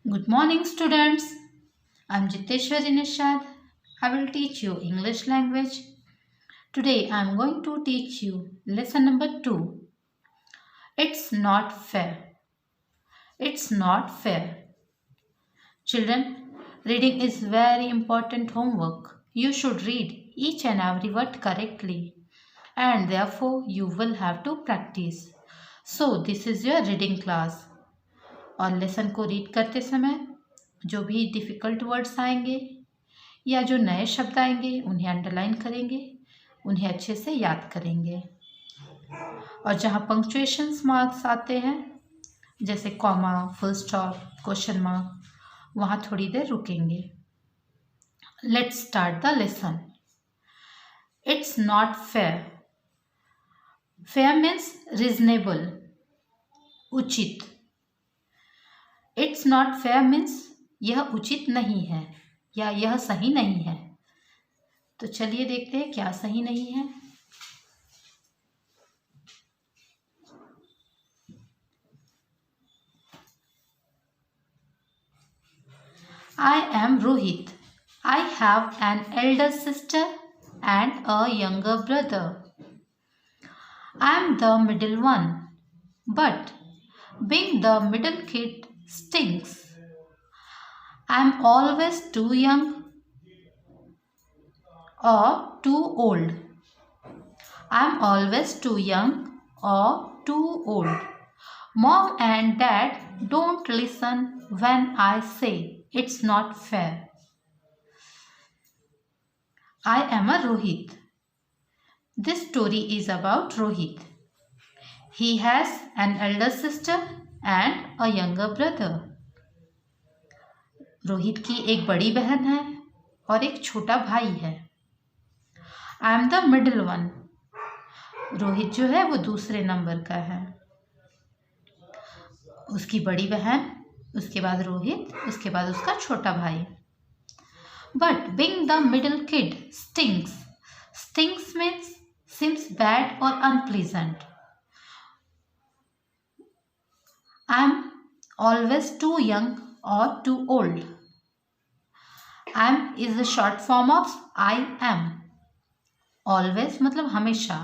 Good morning, students. I'm Jiteshwari Nishad. I will teach you English language. Today I'm going to teach you lesson number 2. It's not fair. It's not fair. Children, reading is very important homework. You should read each and every word correctly and therefore you will have to practice. So this is your reading class. और lesson को read करते समय जो भी difficult words आएंगे या जो नए शब्द आएंगे उन्हें अंडरलाइन करेंगे, उन्हें अच्छे से याद करेंगे। और जहाँ पंक्चुएशंस मार्क्स आते हैं जैसे comma, full stop, question mark, वहाँ थोड़ी देर रुकेंगे। Let's start the lesson. It's not fair. Fair means reasonable, उचित। इट्स नॉट फेयर मीन्स यह उचित नहीं है या यह सही नहीं है। तो चलिए देखते हैं क्या सही नहीं है। I am Rohit. I have an elder sister and a younger brother. I am the middle one, but being the middle kid stinks. I am always too young or too old. I am always too young or too old. Mom and Dad don't listen when I say it's not fair. I am a Rohit. This story is about Rohit. He has an elder sister and a younger brother. Rohit की एक बड़ी बहन है और एक छोटा भाई है। I am the middle one. Rohit जो है वो दूसरे नंबर का है। उसकी बड़ी बहन, उसके बाद रोहित, उसके बाद उसका छोटा भाई। But being the middle kid stinks. Stinks means seems bad or unpleasant. I'm always too young or too old. I'm is the short form of I am. Always मतलब हमेशा।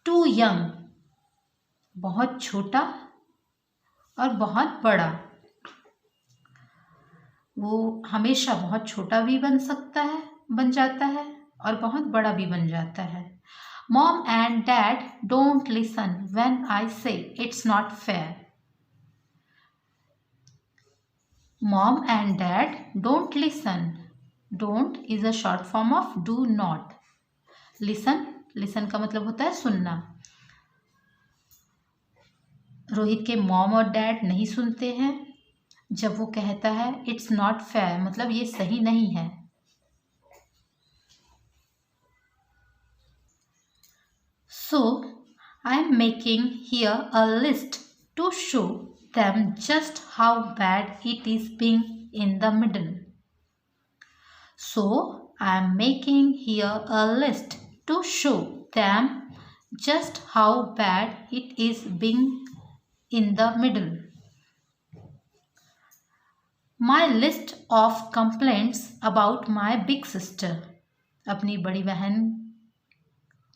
Too young बहुत छोटा और बहुत बड़ा। वो हमेशा बहुत छोटा भी बन सकता है, बन जाता है और बहुत बड़ा भी बन जाता है। Mom and Dad don't listen when I say it's not fair. Mom and Dad don't listen. Don't is a short form of do not. Listen, listen का मतलब होता है सुनना। रोहित के मॉम और डैड नहीं सुनते हैं जब वो कहता है इट्स नॉट फेयर, मतलब ये सही नहीं है। So I am making here a list to show them just how bad it is being in the middle. So I am making here a list to show them just how bad it is being in the middle. My list of complaints about my big sister. अपनी बड़ी बहन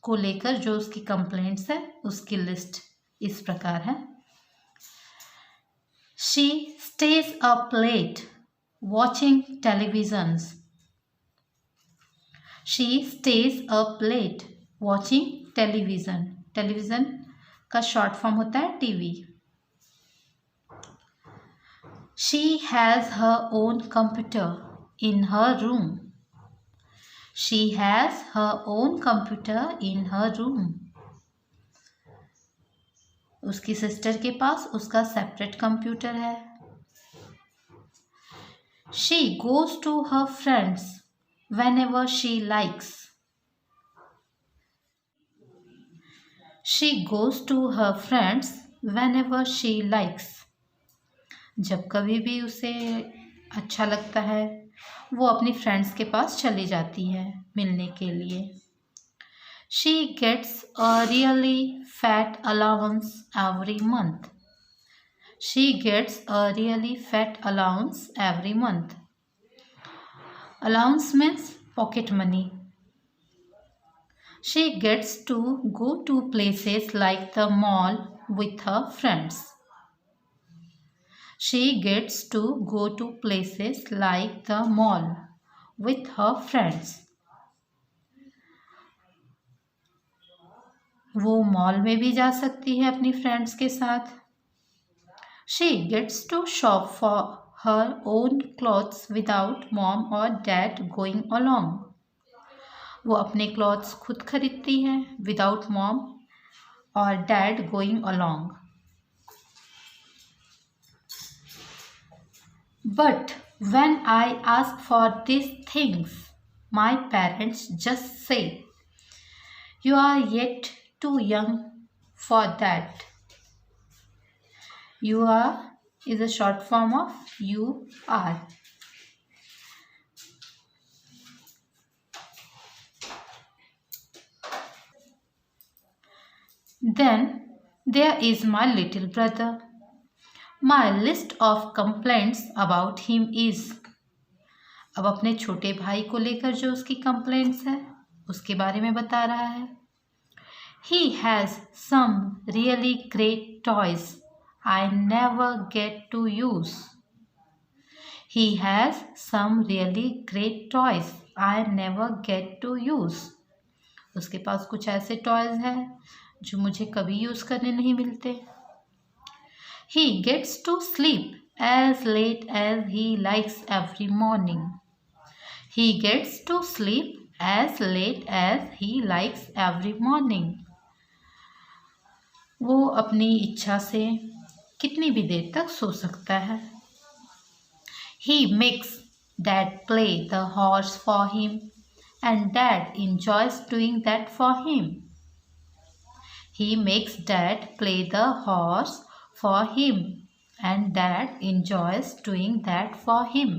को लेकर जो उसकी complaints है उसकी list इस प्रकार है। She stays up late watching televisions. She stays up late watching television. Television का शॉर्ट फॉर्म होता है TV. She has her own computer in her room. She has her own computer in her room. उसकी sister के पास उसका separate computer है। She goes to her friends whenever she likes. She goes to her friends whenever she likes. जब कभी भी उसे अच्छा लगता है वो अपनी फ्रेंड्स के पास चली जाती है मिलने के लिए। She gets a really fat allowance every month. She gets a really fat allowance every month. Allowance means pocket money. She gets to go to places like the mall with her friends. She gets to go to places like the mall with her friends. वो mall में भी जा सकती है अपनी friends के साथ. She gets to shop for her own clothes without mom or dad going along. वो अपने क्लॉथ्स खुद खरीदती है विदाउट मॉम और dad going along. But when I ask for these things, my parents just say, "You are yet too young for that." You are is a short form of you are. Then there is my little brother. My list of complaints about him is. अब अपने छोटे भाई को लेकर जो उसकी complaints है उसके बारे में बता रहा है. He has some really great toys I never get to use. He has some really great toys I never get to use. उसके पास कुछ ऐसे टॉयज हैं जो मुझे कभी यूज़ करने नहीं मिलते. He gets to sleep as late as he likes every morning. He gets to sleep as late as he likes every morning. वो अपनी इच्छा से कितनी भी देर तक सो सकता है. He makes dad play the horse for him and dad enjoys doing that for him. He makes dad play the horse for him and dad enjoys doing that for him.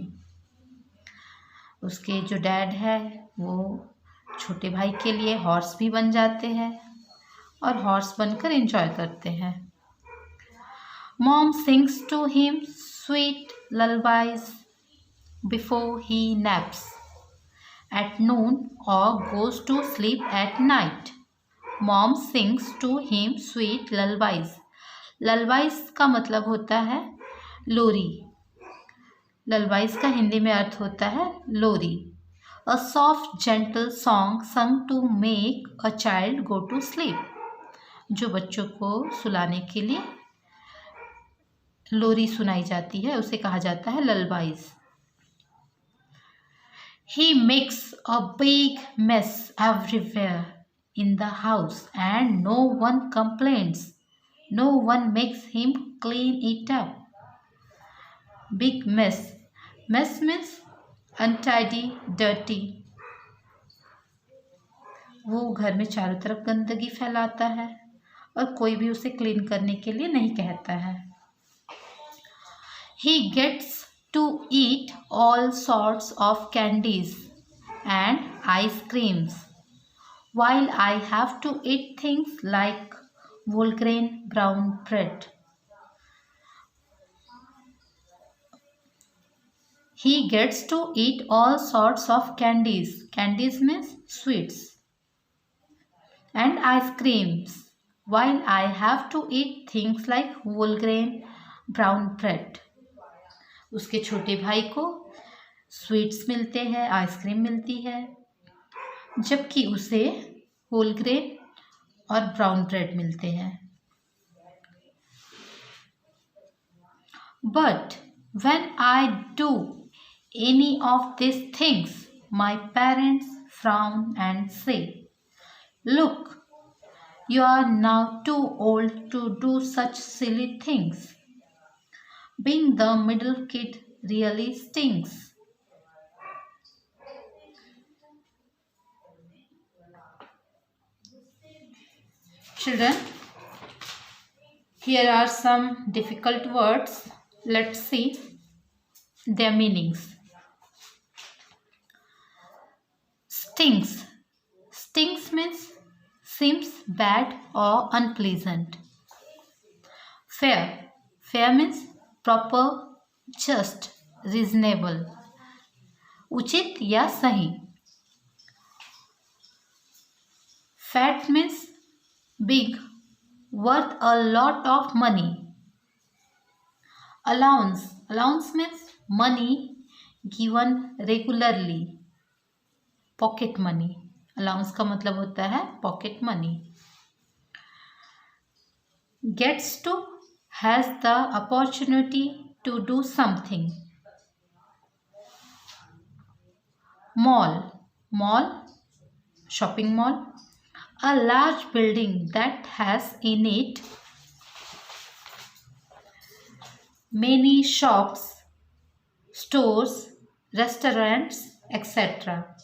उसके जो डैड है वो छोटे भाई के लिए horse भी बन जाते हैं और हॉर्स बनकर एंजॉय करते हैं. Mom sings to him sweet lullabies before he naps at noon or goes to sleep at night. Mom sings to him sweet lullabies. Lullabies का मतलब होता है लोरी. Lullabies का हिंदी में अर्थ होता है लोरी. A soft gentle song sung to make a child go to sleep. जो बच्चों को सुलाने के लिए लोरी सुनाई जाती है उसे कहा जाता है lullabies. He makes a big mess everywhere in the house and no one complains. No one makes him clean it up. Big mess. Mess means untidy, dirty. वो घर में चारों तरफ गंदगी फैलाता है और कोई भी उसे क्लीन करने के लिए नहीं कहता है. He gets to eat all sorts of candies and ice creams, while I have to eat things like whole grain brown bread. He gets to eat all sorts of candies. Candies means sweets. And ice creams, while I have to eat things like whole grain brown bread. उसके छोटे भाई को sweets मिलते हैं, ice cream मिलती है, जबकि उसे होल ग्रेन और ब्राउन ब्रेड मिलते हैं. But when I do any of these things, my parents frown and say, "Look, you are now too old to do such silly things." Being the middle kid really stinks. Children, here are some difficult words. Let's see their meanings. Stinks. Stinks means seems bad or unpleasant. Fair. Fair means proper, just, reasonable, उचित या सही. Fat means big, worth a lot of money. Allowance means money given regularly. Pocket money. Allowance का मतलब होता है pocket money. Gets to, has the opportunity to do something. Mall, shopping mall. A large building that has in it many shops, stores, restaurants, etc.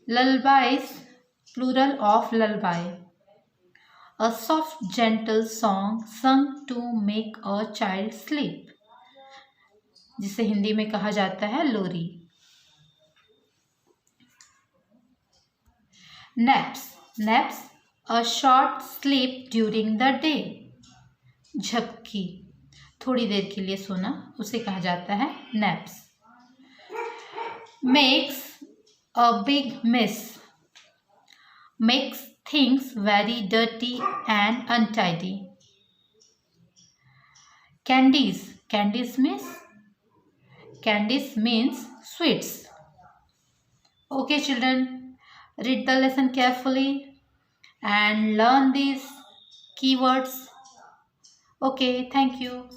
Lullabies, plural of lullaby. A soft, gentle song sung to make a child sleep, जिसे हिंदी में कहा जाता है लोरी. Naps, a short sleep during the day. झपकी, थोड़ी देर के लिए सोना, उसे कहा जाता है naps. Makes a big mess. Makes things very dirty and untidy. Candies means sweets. Okay children, read the lesson carefully and learn these keywords. Okay, thank you.